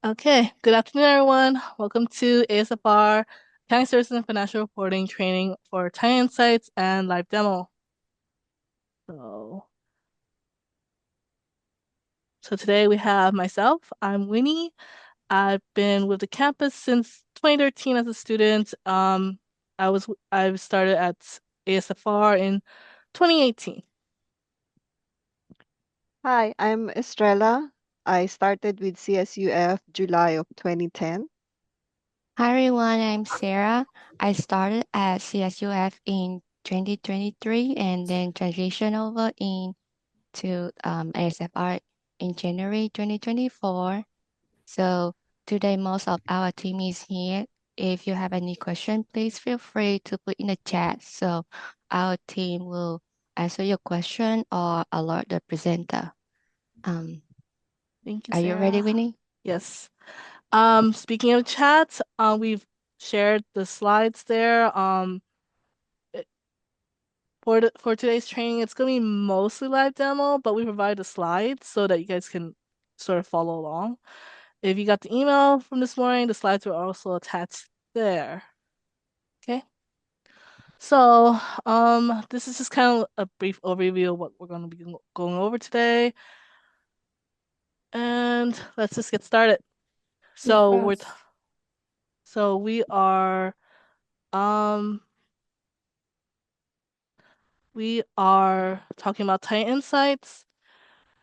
Okay, good afternoon, everyone. Welcome to ASFR, Accounting Services and Financial Reporting Training for TitanInsights and live demo. So, so today we have myself. I'm Winnie. I've been with the campus since 2013 as a student. I started at ASFR in 2018. Hi, I'm Estrella. I started with CSUF July of 2010. Hi everyone, I'm Sarah. I started at CSUF in 2023 and then transitioned over into ASFR in January 2024. So today most of our team is here. If you have any question, please feel free to put in the chat. So our team will answer your question or alert the presenter. Um, Thank you, are you ready, Sarah. Winnie? Yes. Speaking of chat, we've shared the slides there. For today's training, it's gonna be mostly live demo, but we provide the slides so that you guys can sort of follow along. If you got the email from this morning, the slides were also attached there. Okay. So, this is just kind of a brief overview of what we're going to be going over today. And let's just get started. So we're Yes. so um we are talking about TitanInsights.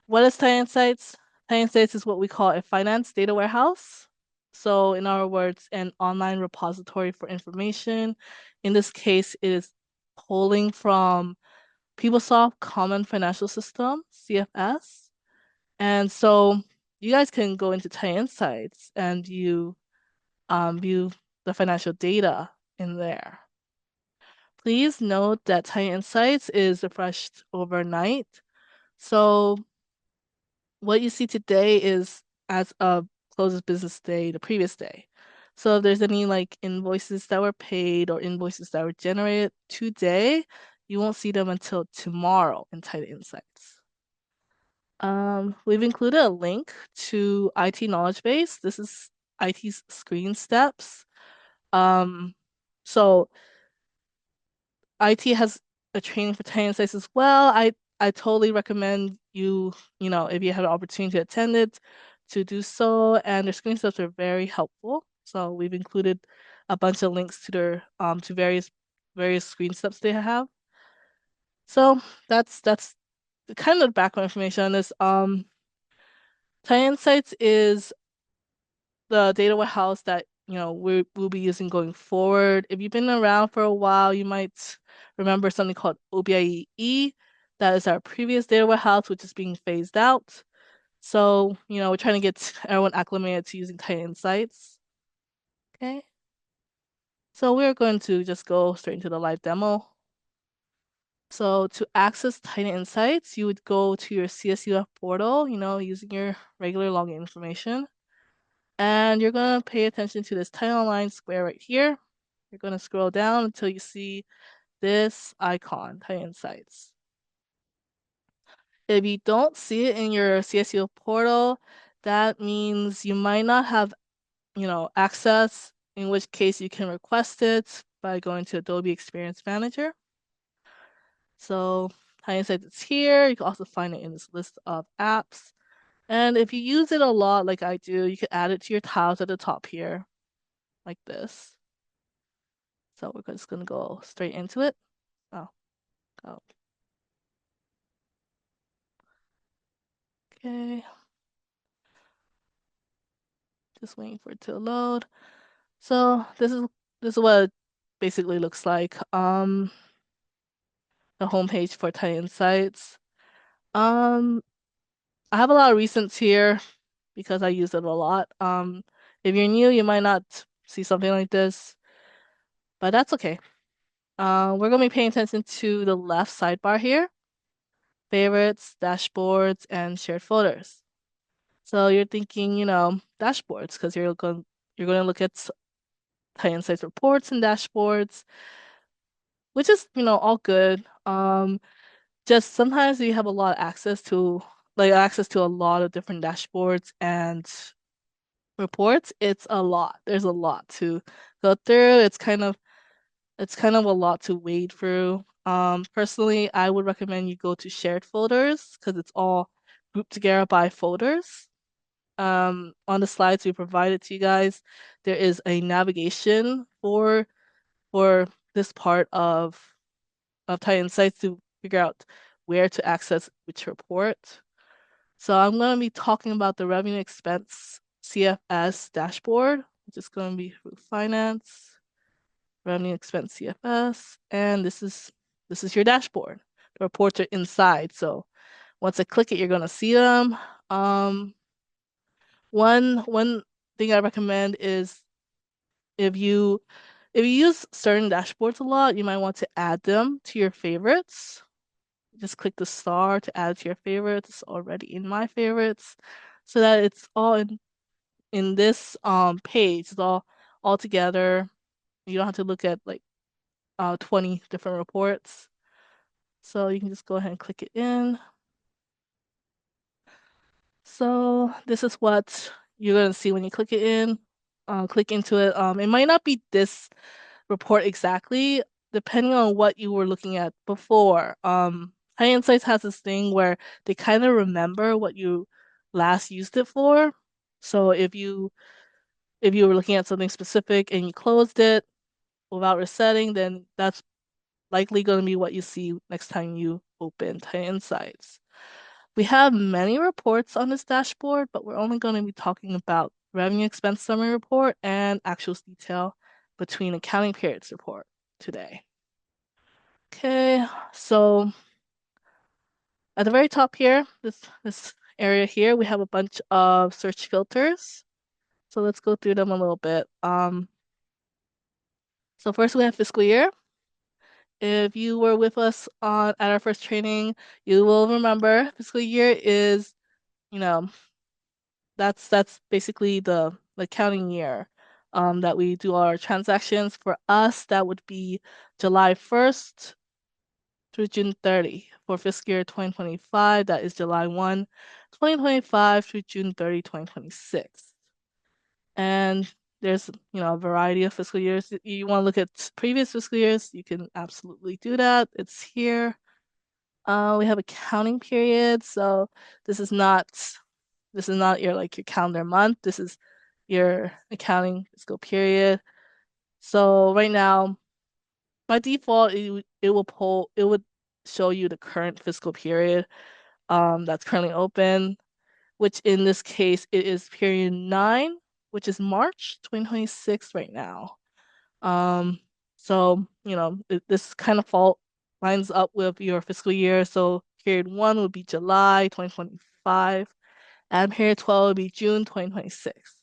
What is TitanInsights? TitanInsights is what we call a finance data warehouse. So, in other words, an online repository for information. In this case, it is pulling from PeopleSoft Common Financial System, CFS. And so you guys can go into TitanInsights and view the financial data in there. Please note that TitanInsights is refreshed overnight. So what you see today is as of close of business day, the previous day. So if there's any like invoices that were paid or invoices that were generated today, you won't see them until tomorrow in TitanInsights. We've included a link to IT Knowledge Base. This is IT's screen steps. Um, so IT has a training for TitanInsights as well. I totally recommend if you have an opportunity to attend it, to do so. And their screen steps are very helpful. So we've included a bunch of links to their to various screen steps they have. So that's kind of the background information on this. TitanInsights is the data warehouse that we'll be using going forward. If you've been around for a while, you might remember something called OBIEE. That is our previous data warehouse, which is being phased out. So, we're trying to get everyone acclimated to using TitanInsights. Okay. So we're going to just go straight into the live demo. So to access TitanInsights, you would go to your CSUF portal, using your regular login information. And you're going to pay attention to this title line square right here. You're going to scroll down until you see this icon, TitanInsights. If you don't see it in your CSU portal, that means you might not have, access, in which case you can request it by going to Adobe Experience Manager. So TitanInsights is here. You can also find it in this list of apps. And if you use it a lot, like I do, you can add it to your tiles at the top here, like this. So we're just gonna go straight into it. Oh, go. Okay. Just waiting for it to load. So this is what it basically looks like. The homepage for TitanInsights. Um, I have a lot of recents here because I use it a lot. If you're new, you might not see something like this, but that's okay. We're gonna be paying attention to the left sidebar here, favorites, dashboards, and shared folders. So you're thinking, dashboards, because you're going to look at TitanInsights reports and dashboards, which is, all good. Just sometimes you have a lot of access to a lot of different dashboards and reports, it's a lot. There's a lot to go through. It's kind of a lot to wade through. Personally, I would recommend you go to shared folders because it's all grouped together by folders. On the slides we provided to you guys, there is a navigation for this part of TitanInsights to figure out where to access which report. So I'm going to be talking about the revenue expense CFS dashboard, which is going to be through finance, revenue expense CFS, and this is your dashboard. The reports are inside, so once I click it, you're going to see them. One thing I recommend is if you use certain dashboards a lot, you might want to add them to your favorites. Just click the star to add to your favorites. It's already in my favorites, so that it's all in this page. It's all together. You don't have to look at like 20 different reports. So you can just go ahead and click it in. So this is what you're gonna see when you click it in. Click into it. It might not be this report exactly, depending on what you were looking at before. High Insights has this thing where they kind of remember what you last used it for. So if you were looking at something specific and you closed it without resetting, then that's likely going to be what you see next time you open TitanInsights. We have many reports on this dashboard, but we're only going to be talking about revenue expense summary report and actuals detail between accounting periods report today. Okay, so at the very top here, this area here, we have a bunch of search filters. So let's go through them a little bit. So first we have fiscal year. If you were with us at our first training, you will remember fiscal year is, you know, that's basically the accounting year that we do our transactions. For us, that would be July 1st through June 30. For fiscal year 2025, that is July 1, 2025 through June 30, 2026. And there's, a variety of fiscal years. You want to look at previous fiscal years, you can absolutely do that. It's here. We have accounting periods, so this is not your calendar month. This is your accounting fiscal period. So right now, by default, it would show you the current fiscal period that's currently open, which in this case it is period 9, which is March 2026 right now. So this kind of lines up with your fiscal year. So period 1 would be July 2025, and period 12 would be June 2026.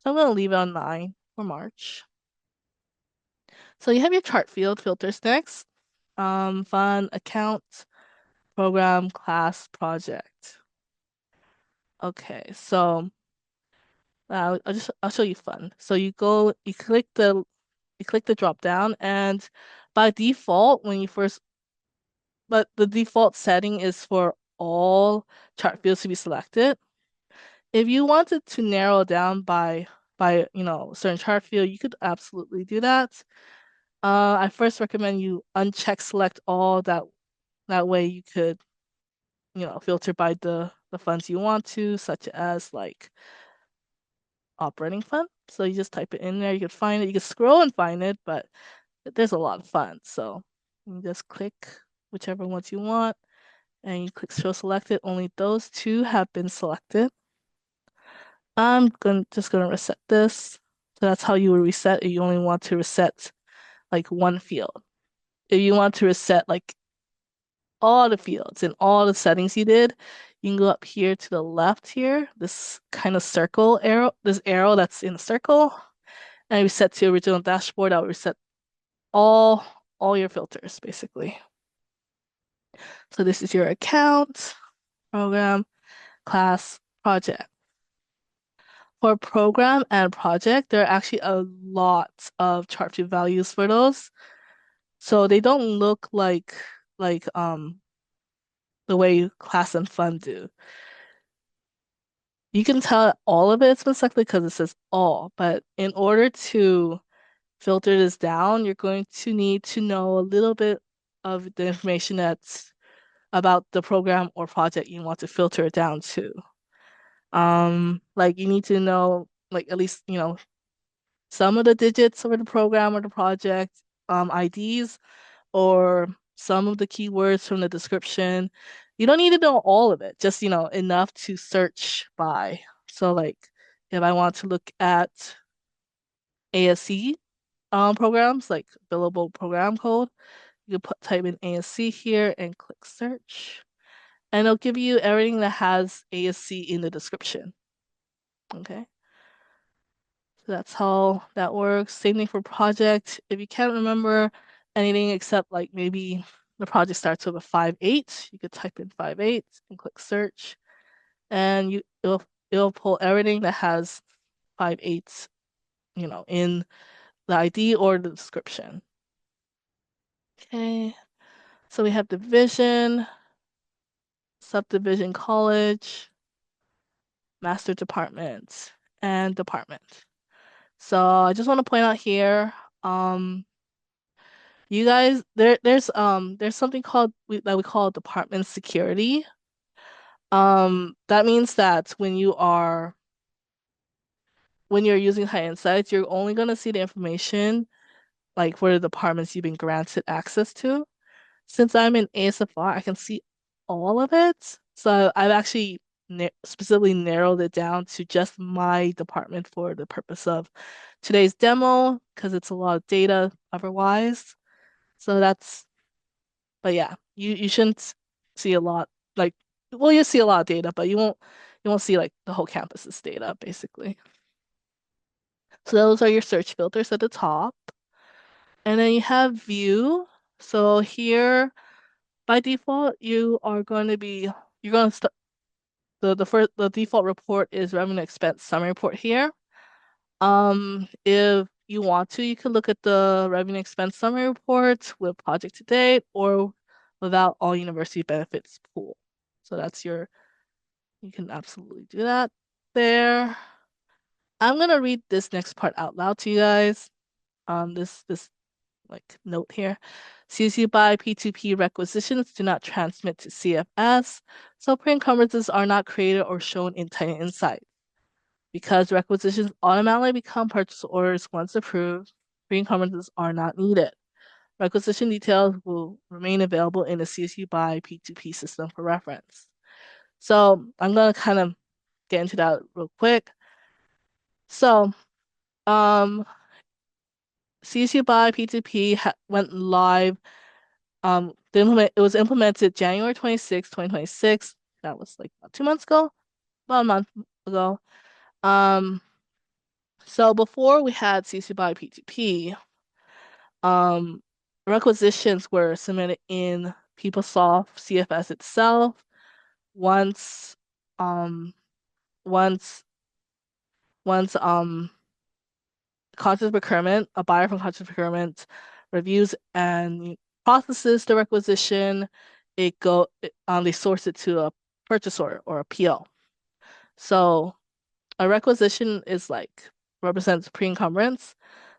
So I'm gonna leave it on 9 for March. So you have your chart field filters next. Fund, account, program, class, project. Okay, so I'll show you fun. So you click the drop down, and by default, but the default setting is for all chart fields to be selected. If you wanted to narrow down by certain chart field, you could absolutely do that. I first recommend you uncheck select all. That way you could filter by the funds you want to, such as like operating fund. So you just type it in there, you can find it, you can scroll and find it, but there's a lot of funds. So you just click whichever ones you want and you click show selected. Only those two have been selected. I'm just gonna reset this. So that's how you would reset if you only want to reset like one field. If you want to reset like all the fields and all the settings you did, you can go up here to the left here, this kind of circle arrow, this arrow that's in a circle, and reset to original dashboard. I'll reset all your filters basically. So this is your account, program, class, project. For program and project, there are actually a lot of chart view values for those. So they don't look like the way class and fund do. You can tell all of it's been selected because it says all, but in order to filter this down, you're going to need to know a little bit of the information that's about the program or project you want to filter it down to. Like you need to know like at least, some of the digits of the program or the project, IDs, or some of the keywords from the description. You don't need to know all of it, just, enough to search by. So like if I want to look at ASC programs, like billable program code, you can type in ASC here and click search. And it'll give you everything that has ASC in the description. Okay. So that's how that works. Same thing for project. If you can't remember anything except like maybe the project starts with a 5.8, you could type in 5.8 and click search, and it'll pull everything that has 5.8, in the ID or the description. Okay. So we have division, subdivision, college, master department, and department. So I just want to point out here, you guys, there's something called that we call department security. That means that when you're using TitanInsights, you're only gonna see the information like for the departments you've been granted access to. Since I'm in ASFR, I can see all of it. So I've actually specifically narrowed it down to just my department for the purpose of today's demo, because it's a lot of data otherwise. So but yeah, you shouldn't see a lot like, well, you see a lot of data, but you won't see like the whole campus's data basically. So those are your search filters at the top. And then you have view. So here by default, you're going to start the default report is revenue expense summary report here. If you want to, you can look at the revenue expense summary report with project to date or without all university benefits pool. So you can absolutely do that there. I'm gonna read this next part out loud to you guys. This like note here. CSU by P2P requisitions do not transmit to CFS, so pre-encumbrances are not created or shown in TitanInsights. Because requisitions automatically become purchase orders once approved, pre-encumbrances are not needed. Requisition details will remain available in the CSU by P2P system for reference. So I'm going to kind of get into that real quick. So CSU by P2P went live. It was implemented January 26, 2026. That was like about 2 months ago, about a month ago. So before we had CSU by P2P, um, requisitions were submitted in PeopleSoft CFS itself. Once, um, once, once contract procurement, a buyer from contract procurement reviews and processes the requisition, they source it to a purchase order or a PO. So a requisition is like represents pre-encumbrance.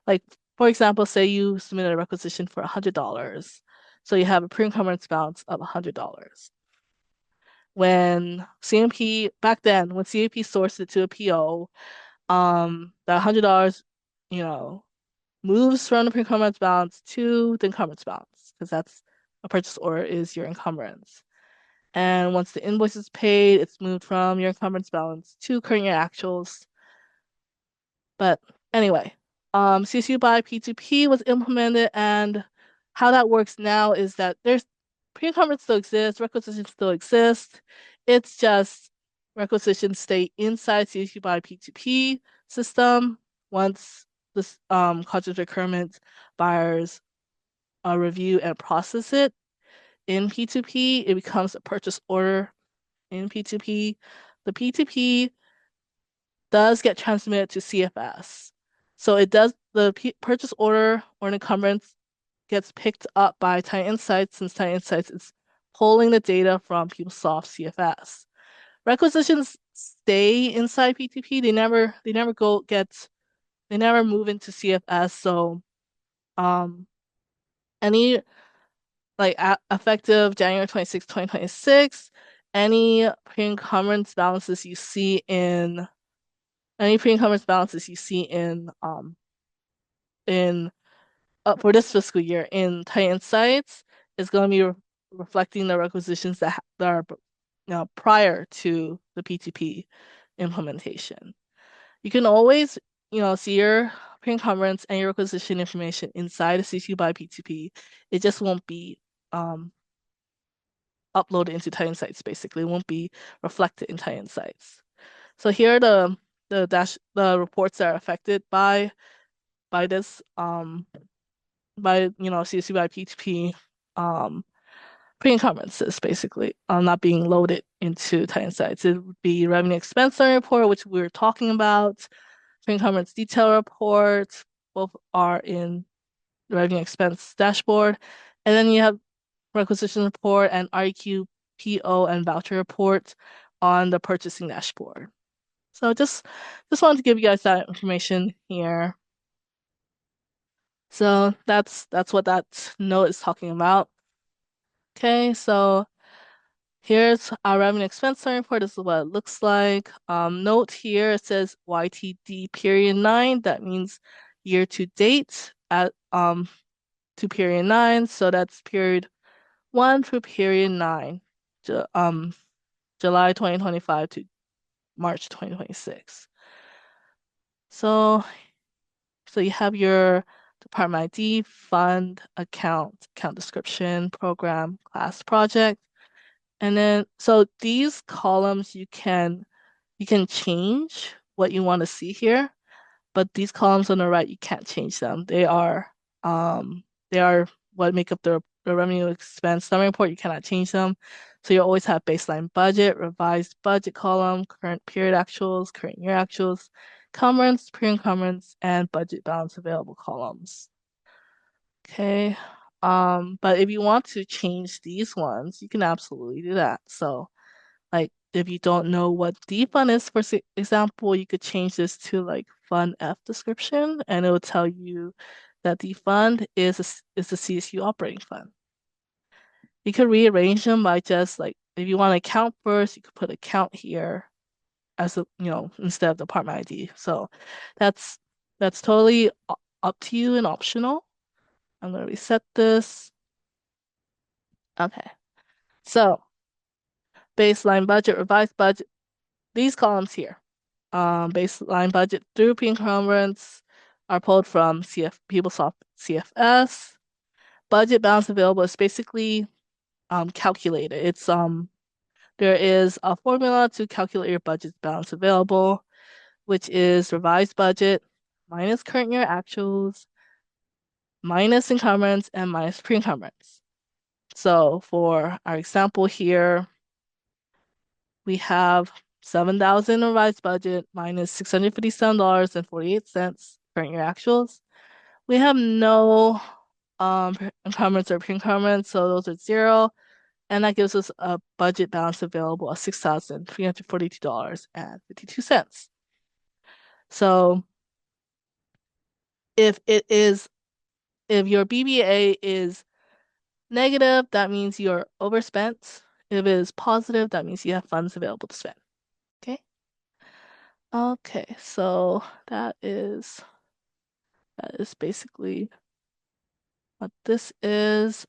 Like for example, say you submitted a requisition for $100. So you have a pre-encumbrance balance of $100. When CMP back then, when CMP sourced it to a PO, that $100, you know, moves from the pre-encumbrance balance to the encumbrance balance, because that's a purchase order is your encumbrance. And once the invoice is paid, it's moved from your encumbrance balance to current year actuals. But anyway, CSU by P2P was implemented, and how that works now is that there's pre-encumbrance still exists, requisitions still exist. It's just requisitions stay inside CSU by P2P system. Once this contract procurement buyers review and process it in P2P, it becomes a purchase order in P2P. The P2P does get transmitted to CFS. So the purchase order or an encumbrance gets picked up by TitanInsights, since TitanInsights is pulling the data from PeopleSoft CFS. requisitions stay inside P2P. They never move into CFS. So any like effective January 26, 2026, any pre-encumbrance balances you see in in for this fiscal year in TitanInsights is going to be reflecting the requisitions that are prior to the P2P implementation. You can always see your pre-encumbrance and your requisition information inside the CSU by P2P. It just won't be uploaded into TitanInsights. Basically, it won't be reflected in TitanInsights. So here are the reports that are affected by this by CSU by P2P pre-encumbrances, basically not being loaded into TitanInsights. It would be revenue expense summary report, which we were talking about, pre-encumbrance detail report, both are in the revenue expense dashboard. And then you have requisition report and REQ, PO, and voucher report on the purchasing dashboard. So just wanted to give you guys that information here. So that's what that note is talking about. Okay, so here's our revenue expense summary report. This is what it looks like. Note here, it says YTD period 9. That means year to date at to period 9. So that's period 1 through period 9, July 2025 to March 2026. So you have your department ID, fund, account description, program, class, project. And then, so these columns you can change what you want to see here, but these columns on the right, you can't change them. They are what make up the revenue expense summary report. You cannot change them. So you always have baseline budget, revised budget column, current period actuals, current year actuals, encumbrance, pre-encumbrance, and budget balance available columns. Okay. But if you want to change these ones, you can absolutely do that. So like if you don't know what D fund is, for example, you could change this to like fund F description, and it will tell you that the fund is a CSU operating fund. You could rearrange them by just like if you want to account first, you could put account here as a instead of the department ID. So that's totally up to you and optional. I'm gonna reset this. Okay. So baseline budget, revised budget, these columns here. Baseline budget through pre-encumbrance are pulled from PeopleSoft CFS. Budget balance available is basically calculated. It's there is a formula to calculate your budget balance available, which is revised budget minus current year actuals, minus encumbrance, and minus pre-encumbrance. So for our example here, we have 7,000 revised budget minus $657.48 current year actuals. We have no encumbrance or pre-encumbrance, so those are 0. And that gives us a budget balance available of $6,342.52. So if your BBA is negative, that means you're overspent. If it is positive, that means you have funds available to spend. Okay. Okay, so that is basically what this is.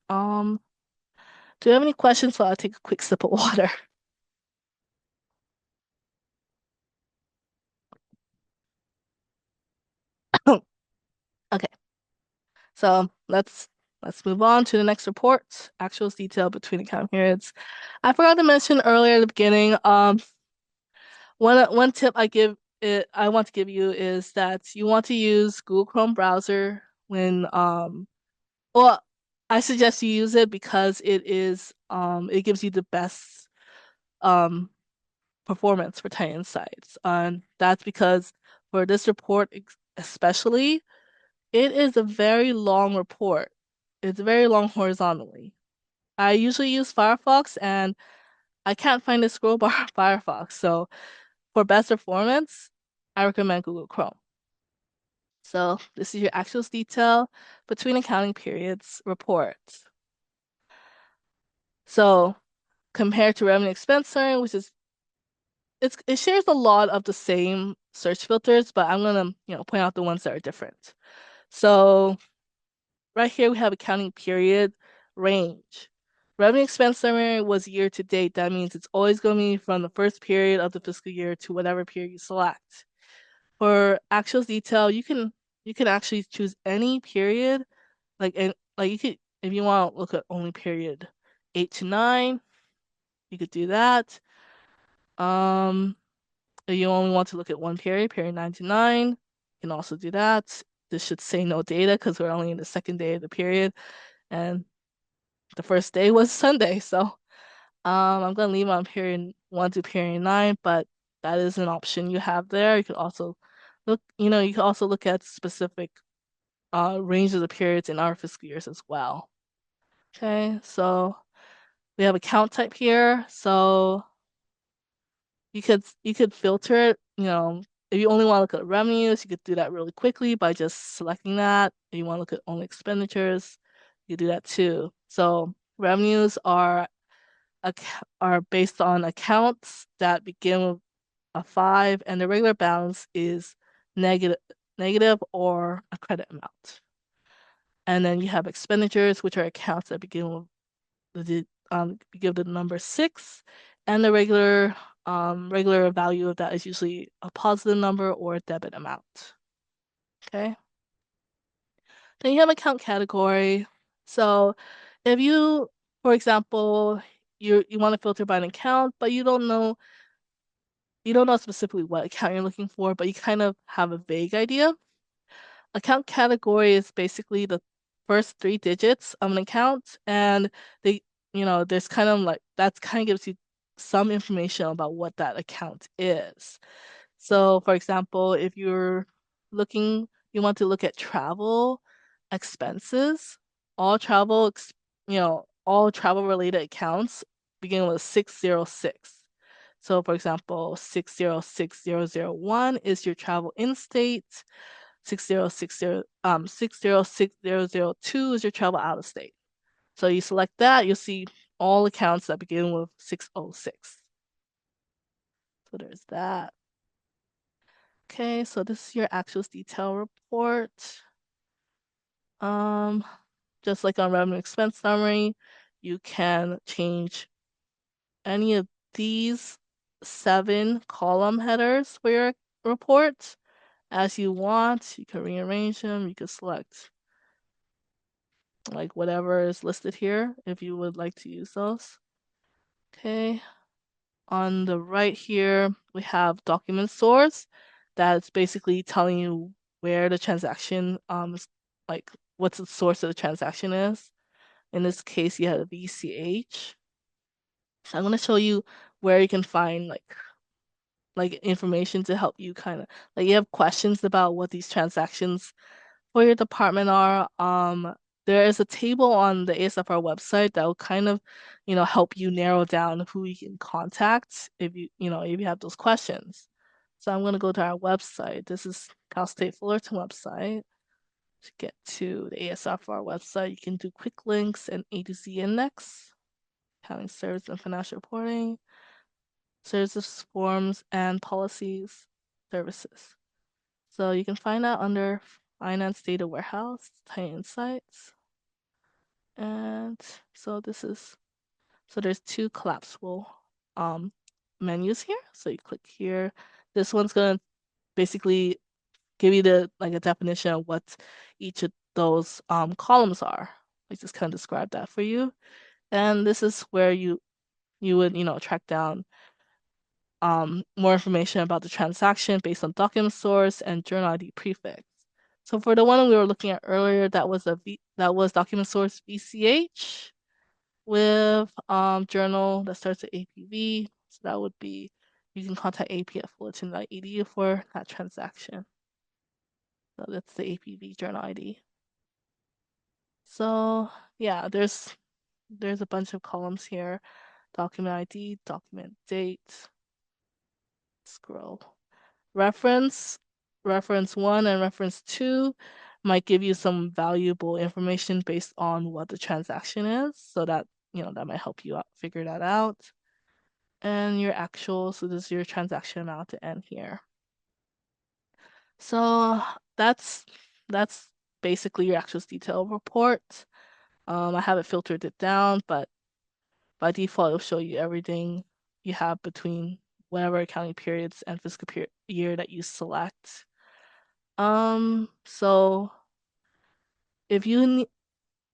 Do you have any questions while I take a quick sip of water? Okay, so let's move on to the next report. Actuals detail between account periods. I forgot to mention earlier at the beginning. One tip I want to give you is that you want to use Google Chrome browser when well, I suggest you use it because it gives you the best performance for TitanInsights. And that's because for this report especially, it is a very long report. It's very long horizontally. I usually use Firefox, and I can't find the scroll bar of Firefox. So for best performance, I recommend Google Chrome. So this is your actuals detail between accounting periods report. So compared to revenue expense summary, which is it shares a lot of the same search filters, but I'm gonna point out the ones that are different. So right here we have accounting period range. Revenue expense summary was year to date. That means it's always going to be from the first period of the fiscal year to whatever period you select. For actuals detail, you can actually choose any period, like you could, if you want to look at only period 8 to 9, you could do that. If you only want to look at one period 9 to 9, you can also do that. This should say no data because we're only in the second day of the period, and the first day was Sunday. So I'm gonna leave on period 1 to period 9, but that is an option you have there. You could also look at specific ranges of periods in our fiscal years as well. Okay, so we have account type here. So you could filter it, if you only want to look at revenues, you could do that really quickly by just selecting that. If you want to look at only expenditures, you do that too. So revenues are based on accounts that begin with a 5 and the regular balance is negative or a credit amount. And then you have expenditures, which are accounts that begin with give the number 6, and the regular value of that is usually a positive number or a debit amount. Okay. Then you have account category. So if you, for example, you want to filter by an account, but you don't know specifically what account you're looking for, but you kind of have a vague idea. Account category is basically the first 3 digits of an account, and there's kind of like that kind of gives you some information about what that account is. So, for example, if you want to look at travel expenses, all travel, all travel related accounts begin with 606. So, for example, 606001 is your travel in state. 606002 is your travel out of state. So you select that, you'll see all accounts that begin with 606. So there's that. Okay, so this is your actuals detail report. Just like on revenue expense summary, you can change any of these 7 column headers for your report as you want. You can rearrange them, you can select like whatever is listed here if you would like to use those. Okay. On the right here, we have document source. That's basically telling you where the transaction, like what's the source of the transaction is. In this case, you have a VCH. So I'm going to show you where you can find like information to help you kind of like you have questions about what these transactions for your department are. There is a table on the ASFR website that will kind of, help you narrow down who you can contact if if you have those questions. So I'm going to go to our website. This is Cal State Fullerton website. To get to the ASFR website, you can do quick links and A to Z index, accounting service and financial reporting, services, forms, and policies, services. So you can find that under Finance Data Warehouse, TitanInsights. And so there's 2 collapsible menus here. So you click here. This one's gonna basically give you a definition of what each of those columns are. I just kind of describe that for you. And this is where you would, track down more information about the transaction based on document source and journal ID prefix. So for the one we were looking at earlier, that was document source VCH with journal that starts at APV. So that would be you can contact AP at fullerton.edu for that transaction. So that's the APV journal ID. So yeah, there's a bunch of columns here. document ID, document date, scroll. Reference 1 and reference 2 might give you some valuable information based on what the transaction is. So that, that might help you figure that out. And your actual, so this is your transaction amount to end here. So that's basically your actual detail report. I haven't filtered it down, but by default, it'll show you everything you have between whatever accounting periods and fiscal year that you select. So if you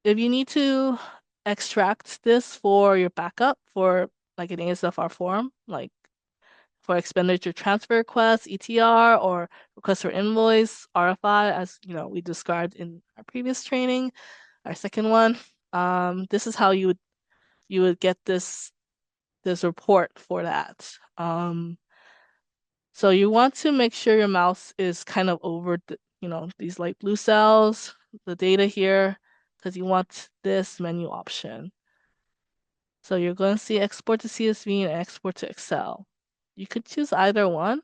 need to extract this for your backup for like an ASFR form, like for expenditure transfer requests, ETR, or request for invoice, RFI, as we described in our previous training, our second one. This is how you would get this report for that. So you want to make sure your mouse is kind of over these light blue cells, the data here, because you want this menu option. So you're going to see export to CSV and export to Excel. You could choose either one.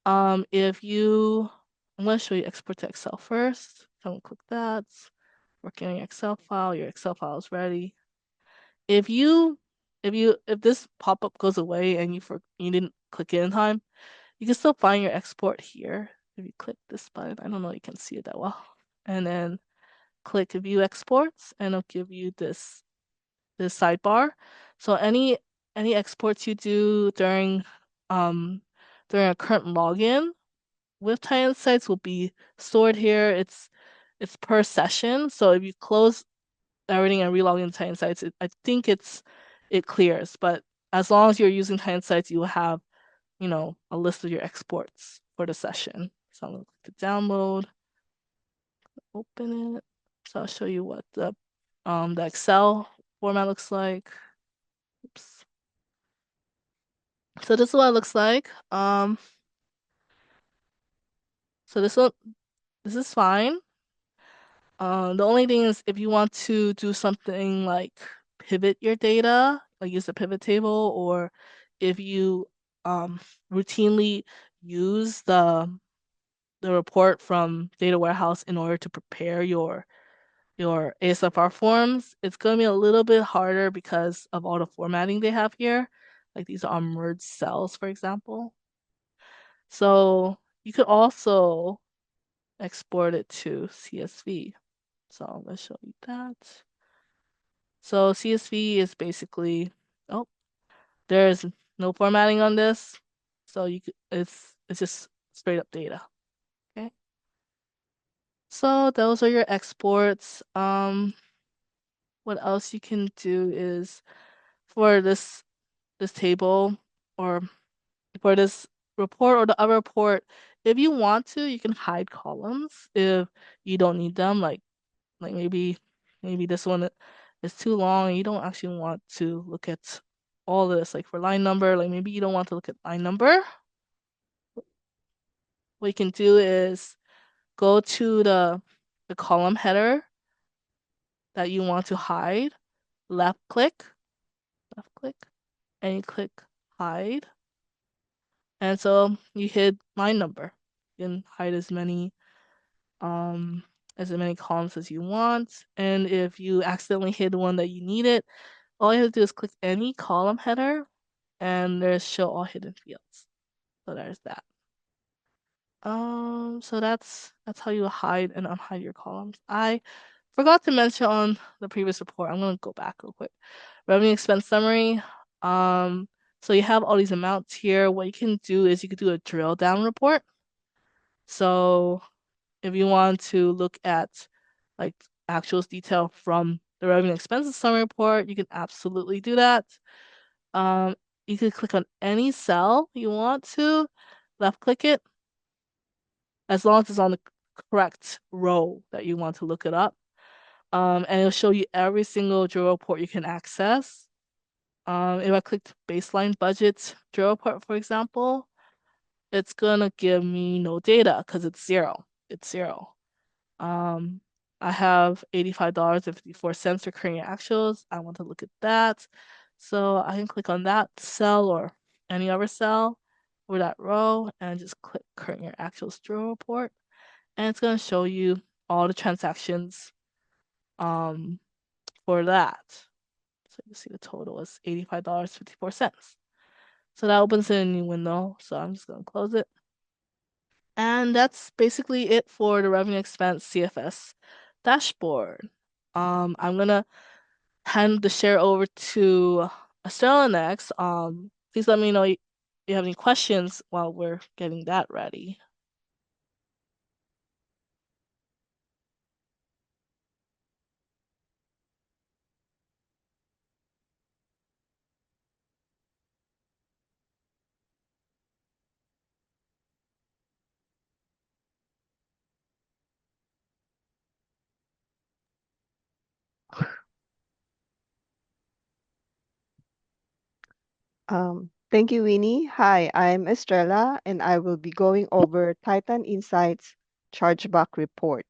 I'm going to show you export to Excel first. Don't click that. Working on your Excel file. Your Excel file is ready. If this pop-up goes away and you didn't click it in time, you can still find your export here. If you click this button, I don't know if you can see it that well. And then click View Exports, and it'll give you this sidebar. So any exports you do during a current login with TitanInsights will be stored here. It's per session. So if you close everything and relog into TitanInsights, I think it clears. But as long as you're using TitanInsights, you will have a list of your exports for the session. So I'm going to click the download, open it. So I'll show you what the Excel format looks like. Oops. So this is what it looks like. So this is fine. The only thing is if you want to do something like pivot your data, like use a pivot table, or if you routinely use the report from data warehouse in order to prepare your ASFR forms, it's going to be a little bit harder because of all the formatting they have here. Like these are merged cells, for example. So you could also export it to CSV. So I'm going to show you that. So CSV is basically, oh, there's no formatting on this. So it's just straight up data. Okay. So those are your exports. What else you can do is for this table or for this report or the other report, if you want to, you can hide columns if you don't need them. Like maybe this one is too long and you don't actually want to look at all this. Like for line number, like maybe you don't want to look at line number. What you can do is go to the column header that you want to hide, left click, and you click hide. And so you hit line number. You can hide as many columns as you want. And if you accidentally hit the one that you needed, all you have to do is click any column header and there's show all hidden fields. So there's that. So that's how you hide and unhide your columns. I forgot to mention on the previous report. I'm gonna go back real quick. Revenue expense summary. So you have all these amounts here. What you can do is you could do a drill down report. So if you want to look at like actual detail from the revenue expenses summary report, you can absolutely do that. You could click on any cell you want to, left click it, as long as it's on the correct row that you want to look it up. And it'll show you every single drill report you can access. If I clicked baseline budget drill report, for example, it's gonna give me no data because it's zero. It's zero. I have $85.54 recurring actuals. I want to look at that. So I can click on that cell or any other cell or that row and just click current year actuals drill report. And it's going to show you all the transactions um, for that. So you see the total is $85.54. So that opens in a new window. So I'm just going to close it. And that's basically it for the revenue expense CFS dashboard. I'm gonna hand the share over to Estella next. Please let me know if you have any questions while we're getting that ready. Thank you, Winnie. Hi, I'm Estrella, and I will be going over Titan Insights chargeback report.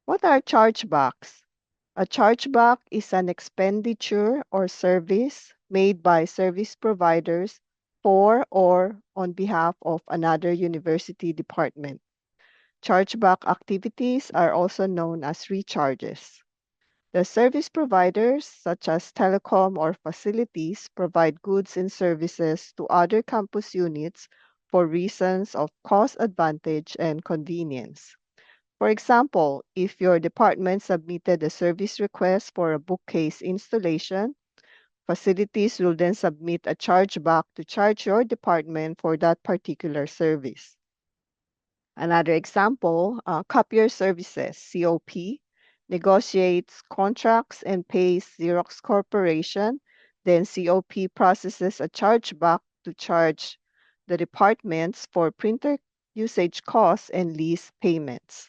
What are chargebacks? A chargeback is an expenditure or service made by service providers for or on behalf of another university department. Chargeback activities are also known as recharges. The service providers, such as telecom or facilities, provide goods and services to other campus units for reasons of cost advantage and convenience. For example, if your department submitted a service request for a bookcase installation, facilities will then submit a chargeback to charge your department for that particular service. Another example, copier services, COP, negotiates contracts and pays Xerox Corporation. Then COP processes a chargeback to charge the departments for printer usage costs and lease payments.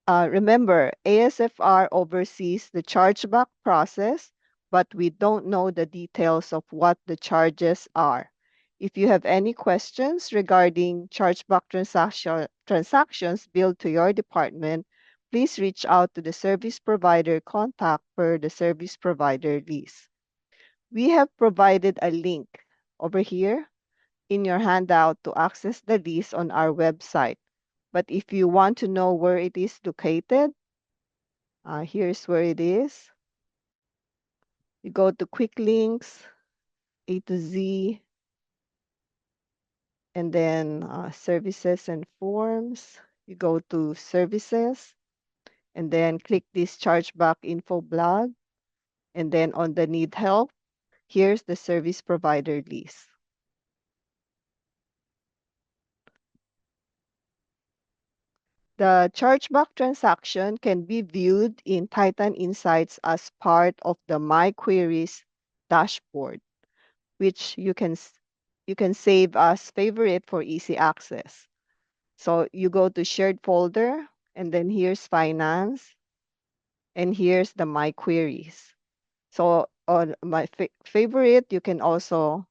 Remember, ASFR oversees the chargeback process, but we don't know the details of what the charges are. If you have any questions regarding chargeback transactions billed to your department, please reach out to the service provider contact per the service provider list. We have provided a link over here in your handout to access the list on our website. But if you want to know where it is located, here's where it is. You go to quick links, A to Z, and then services and forms. You go to services, and then click this chargeback info blog. And then on the need help, here's the service provider list. The chargeback transaction can be viewed in Titan Insights as part of the My Queries dashboard, which you can save as favorite for easy access. So you go to shared folder, and then here's finance, and here's the My Queries. So on my favorite, you can also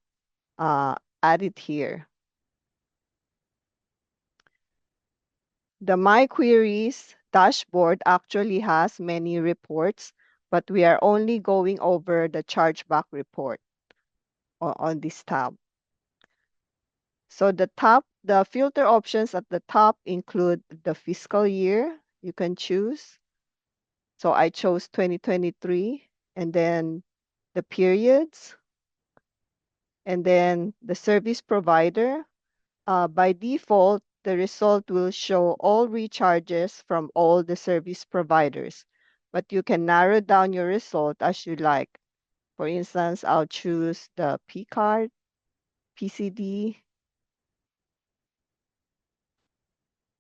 add it here. The My Queries dashboard actually has many reports, but we are only going over the chargeback report on this tab. So the filter options at the top include the fiscal year you can choose. So I chose 2023, and then the periods, and then the service provider. By default, the result will show all recharges from all the service providers, but you can narrow down your result as you like. For instance, I'll choose the P card, PCD.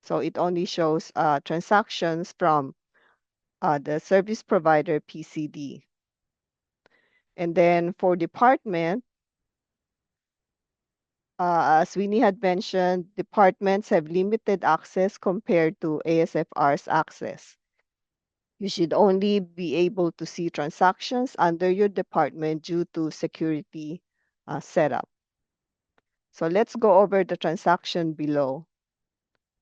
So it only shows transactions from the service provider PCD. And then for department, as Winnie had mentioned, departments have limited access compared to ASFR's access. You should only be able to see transactions under your department due to security setup. So let's go over the transaction below.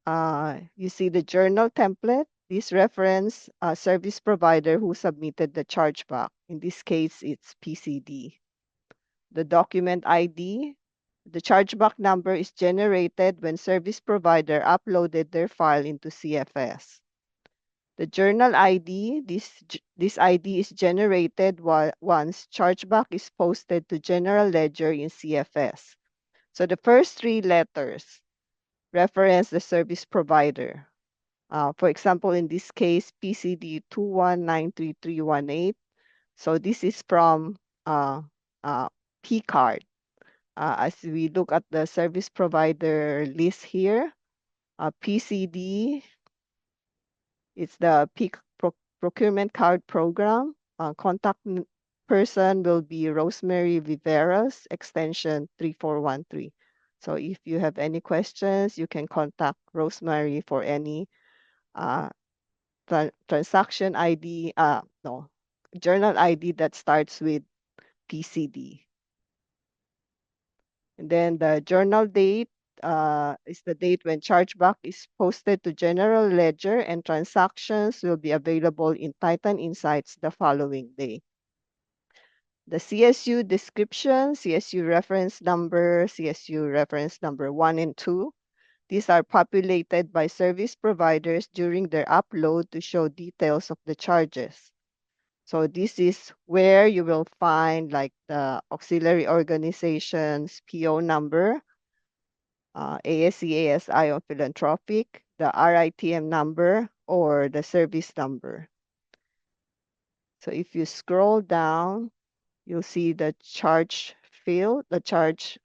You see the journal template. this reference service provider who submitted the chargeback. In this case, it's PCD. The document ID, the chargeback number is generated when service provider uploaded their file into CFS. The journal ID, this ID is generated once chargeback is posted to general ledger in CFS. So the first three letters reference the service provider. For example, in this case, PCD 2193318. So this is from P card. As we look at the service provider list here, PCD, it's the procurement card program. Contact person will be Rosemary Viveras, extension 3413. So if you have any questions, you can contact Rosemary for any transaction ID, no, journal ID that starts with PCD. And then the journal date is the date when chargeback is posted to general ledger, and transactions will be available in TitanInsights the following day. The CSU description, CSU reference number, CSU reference number 1 and 2. These are populated by service providers during their upload to show details of the charges. So this is where you will find like the auxiliary organization's PO number, ASC, ASI or philanthropic, the RITM number, or the service number. So if you scroll down, you'll see the charge field, the charge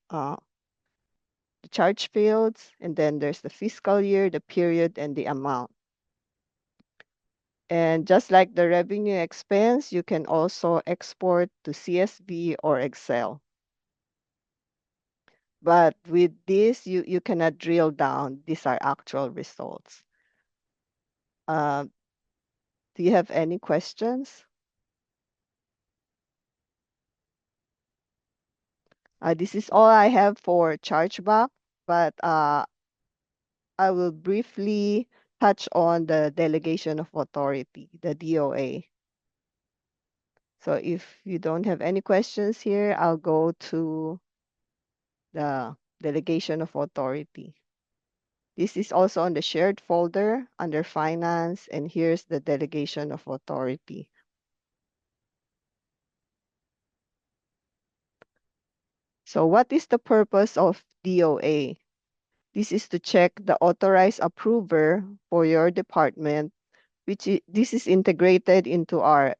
fields, and then there's the fiscal year, the period, and the amount. And just like the revenue expense, you can also export to CSV or Excel. But with this, you cannot drill down. These are actual results. Do you have any questions? This is all I have for chargeback, but I will briefly touch on the delegation of authority, the DOA. So if you don't have any questions here, I'll go to the delegation of authority. This is also on the shared folder under finance, and here's the delegation of authority. So what is the purpose of DOA? This is to check the authorized approver for your department, this is integrated into our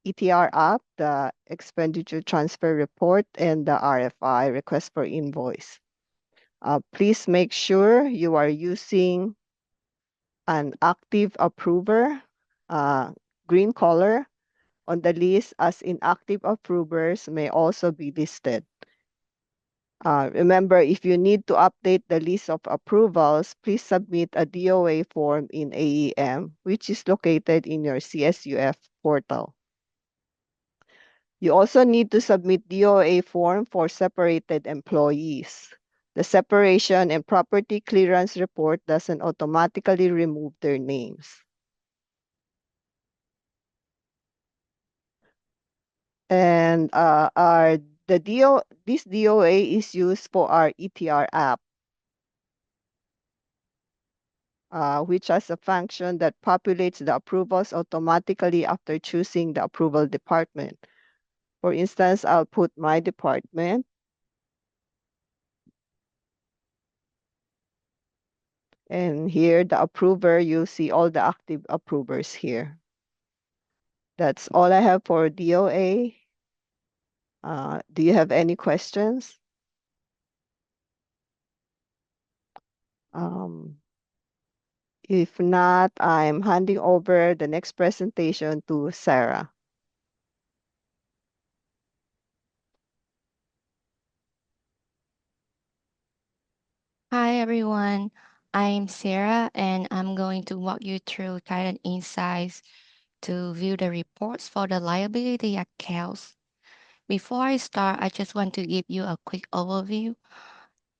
ETR app, the expenditure transfer report, and the RFI, request for invoice. Please make sure you are using an active approver, green color, on the list, as inactive approvers may also be listed. Remember, if you need to update the list of approvals, please submit a DOA form in AEM, which is located in your CSUF portal. You also need to submit DOA form for separated employees. The separation and property clearance report doesn't automatically remove their names. And this DOA is used for our ETR app, which has a function that populates the approvals automatically after choosing the approval department. For instance, I'll put my department. And here, the approver, you see all the active approvers here. That's all I have for DOA. Do you have any questions? If not, I'm handing over the next presentation to Sarah. Hi everyone, I'm Sarah and I'm going to walk you through Titan Insights to view the reports for the liability accounts. Before I start, I just want to give you a quick overview.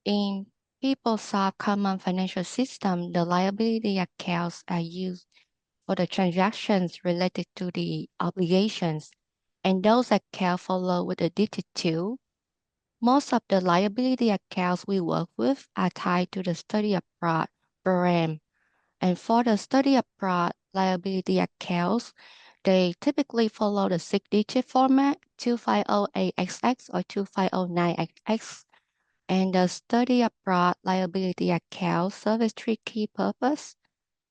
In PeopleSoft Common Financial System, the liability accounts are used for the transactions related to the obligations, and those accounts follow with the digit 2. Most of the liability accounts we work with are tied to the study abroad program. And for the study abroad liability accounts, they typically follow the 6-digit format 2508XX or 2509XX. And the study abroad liability account serves three key purposes: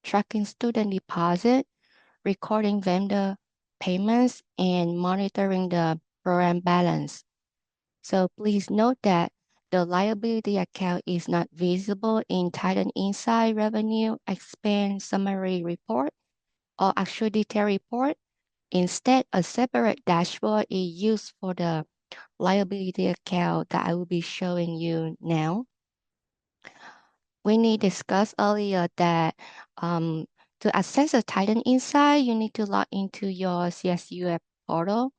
tracking student deposit, recording vendor payments, and monitoring the program balance. So please note that the liability account is not visible in Titan Insight Revenue Expense Summary Report or Actual Detail Report. Instead, a separate dashboard is used for the liability account that I will be showing you now. We discussed earlier that to access the Titan Insight, you need to log into your CSUF portal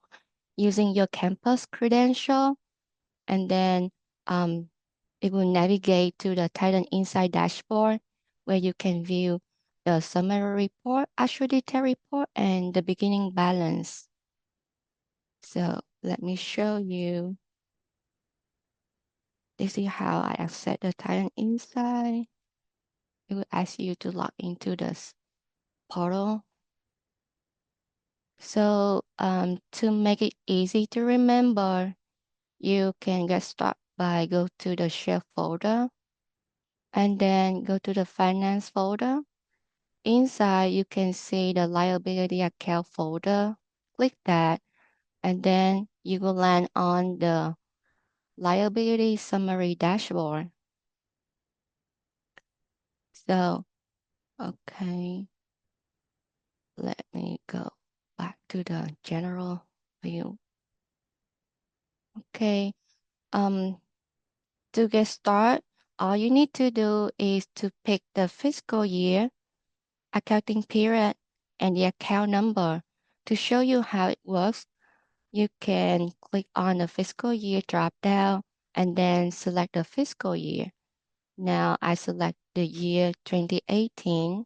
using your campus credential, and then it will navigate to the Titan Insight dashboard where you can view the summary report, actual detail report, and the beginning balance. So let me show you. This is how I access the Titan Insight. It will ask you to log into this portal. So to make it easy to remember, you can get started by go to the share folder and then go to the finance folder. Inside, you can see the liability account folder. Click that, and then you will land on the liability summary dashboard. So, okay, let me go back to the general view. Okay, to get started, all you need to do is to pick the fiscal year, accounting period, and the account number. To show you how it works, you can click on the fiscal year drop down and then select the fiscal year. Now I select the year 2018.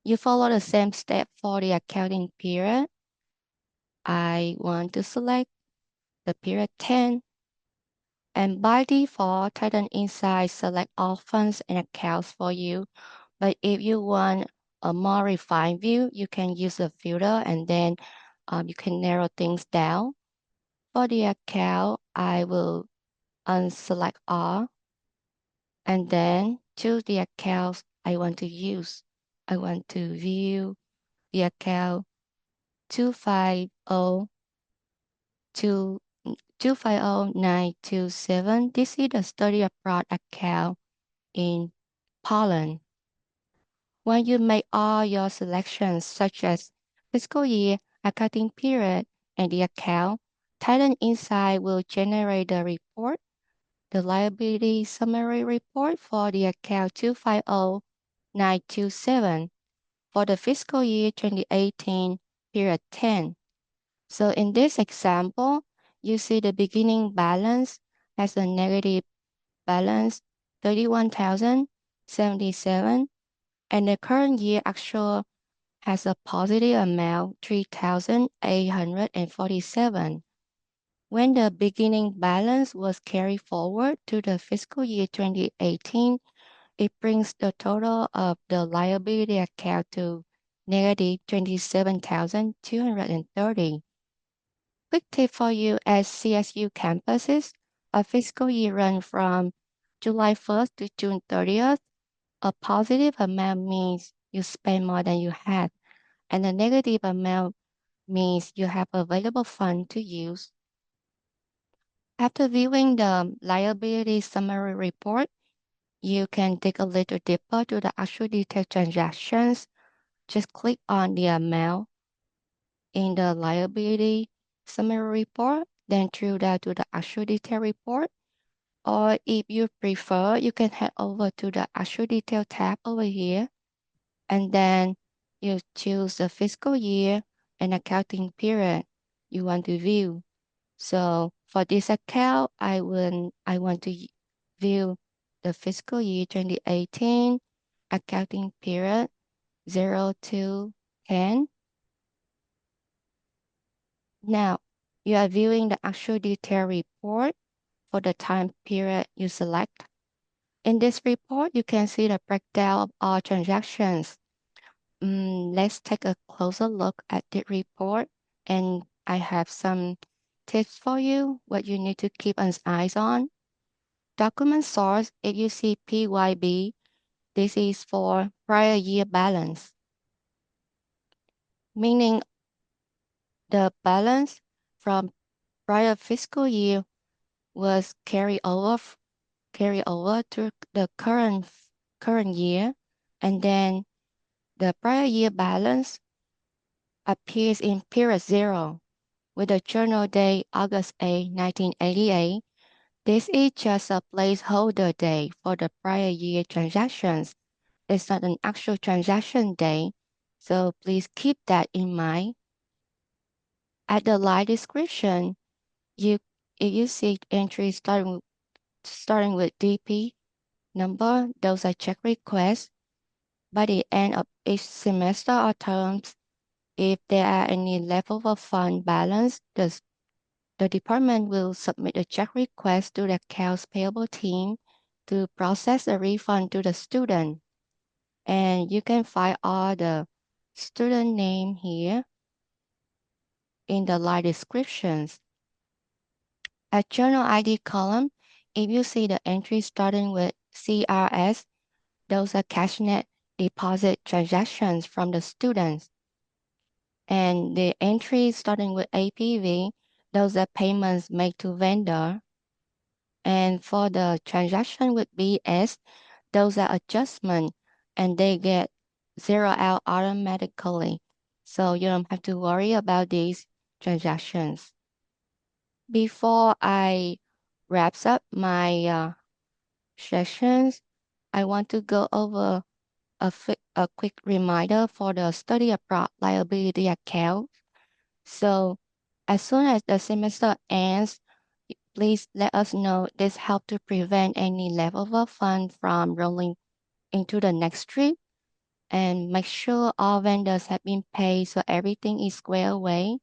You follow the same step for the accounting period. I want to select the period 10. And by default, Titan Insights select all funds and accounts for you. But if you want a more refined view, you can use a filter and then you can narrow things down. For the account, I will unselect all and then choose the accounts I want to use. I want to view the account 250 250927. This is the study abroad account in Poland. When you make all your selections, such as fiscal year, accounting period, and the account, Titan Insight will generate the report, the liability summary report for the account 250927 for the fiscal year 2018, period 10. So in this example, you see the beginning balance has a negative balance 31,077, and the current year actual has a positive amount 3,847. When the beginning balance was carried forward to the fiscal year 2018, it brings the total of the liability account to negative 27,230. Quick tip for you as CSU campuses, a fiscal year run from July 1st to June 30th. A positive amount means you spend more than you had, and a negative amount means you have available funds to use. After viewing the liability summary report, you can dig a little deeper to the actual detailed transactions. Just click on the amount in the liability summary report, then drill down to the actual detail report. Or if you prefer, you can head over to the actual detail tab over here, and then you choose the fiscal year and accounting period you want to view. So for this account, I want to view the fiscal year 2018 accounting period 02 10. Now, you are viewing the actual detailed report for the time period you select. In this report, you can see the breakdown of all transactions. Let's take a closer look at the report, and I have some tips for you, what you need to keep an eye on. Document source, if you see PYB, this is for prior year balance, meaning the balance from prior fiscal year was carry over to the current year, and then the prior year balance appears in period 0 with the journal date August 8, 1988. This is just a placeholder date for the prior year transactions. It's not an actual transaction date, so please keep that in mind. At the line description, you if you see entries starting with DP number, those are check requests. By the end of each semester or terms, if there are any leftover fund balance, the department will submit a check request to the accounts payable team to process a refund to the student. And you can find all the student name here in the line descriptions. At journal ID column, if you see the entry starting with CRS, those are cashnet deposit transactions from the students. And the entry starting with APV, those are payments made to vendor. And for the transaction with BS, those are adjustment and they get zero out automatically. So you don't have to worry about these transactions. Before I wraps up my sessions, I want to go over a quick reminder for the study abroad liability account. So as soon as the semester ends, please let us know. This helps to prevent any leftover fund from rolling into the next trip and make sure all vendors have been paid so everything is squared away.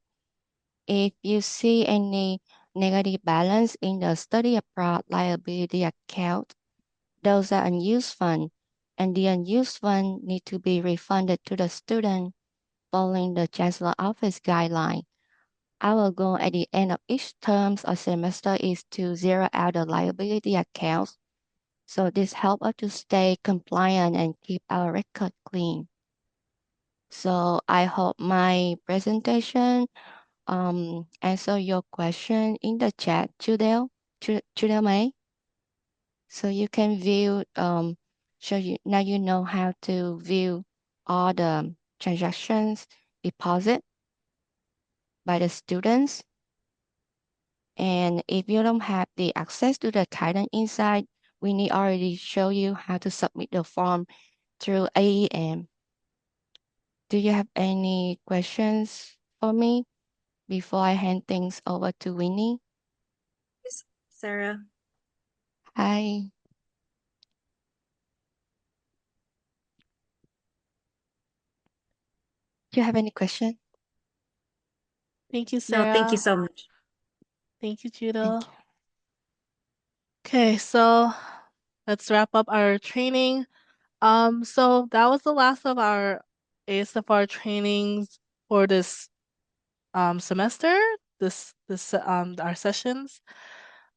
If you see any negative balance in the study abroad liability account, those are unused funds, and the unused fund need to be refunded to the student following the Chancellor Office guideline. Our goal at the end of each term or semester is to zero out the liability accounts. So this helps us to stay compliant and keep our record clean. So I hope my presentation answer your question in the chat, Judel May. So you can view so now you know how to view all the transactions deposit by the students. And if you don't have the access to the Titan Insight, we need already show you how to submit the form through AEM. Do you have any questions for me before I hand things over to Winnie? Yes, Sarah. Hi. Do you have any question? Thank you, No, thank you Sarah. so much. Thank you, Thank Judah. you. Okay, so let's wrap up our training. So that was the last of our ASFR trainings for this semester, this our sessions.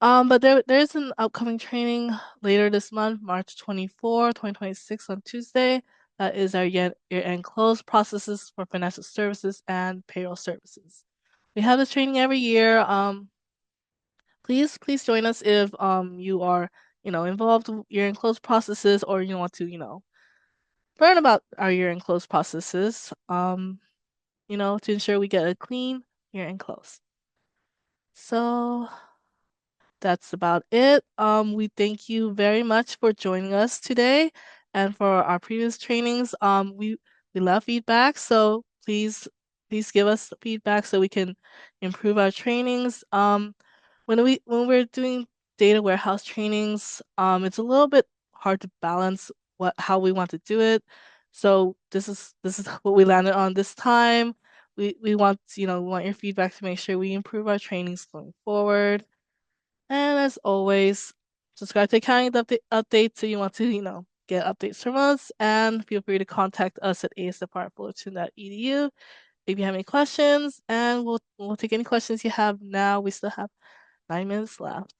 But there's an upcoming training later this month, March 24, 2026 on Tuesday. That is our year-end close processes for financial services and payroll services. We have this training every year. Please join us if you are, involved with year-end close processes or you want to, learn about our year-end close processes. To ensure we get a clean year-end close. So that's about it. We thank you very much for joining us today and for our previous trainings. We love feedback, so please give us feedback so we can improve our trainings. When we're doing data warehouse trainings, it's a little bit hard to balance how we want to do it. So this is what we landed on this time. We want your feedback to make sure we improve our trainings going forward. And as always, subscribe to Accounting Updates so you want to get updates from us, and feel free to contact us at asfr.fullerton.edu if you have any questions, and we'll take any questions you have now. We still have 9 minutes left.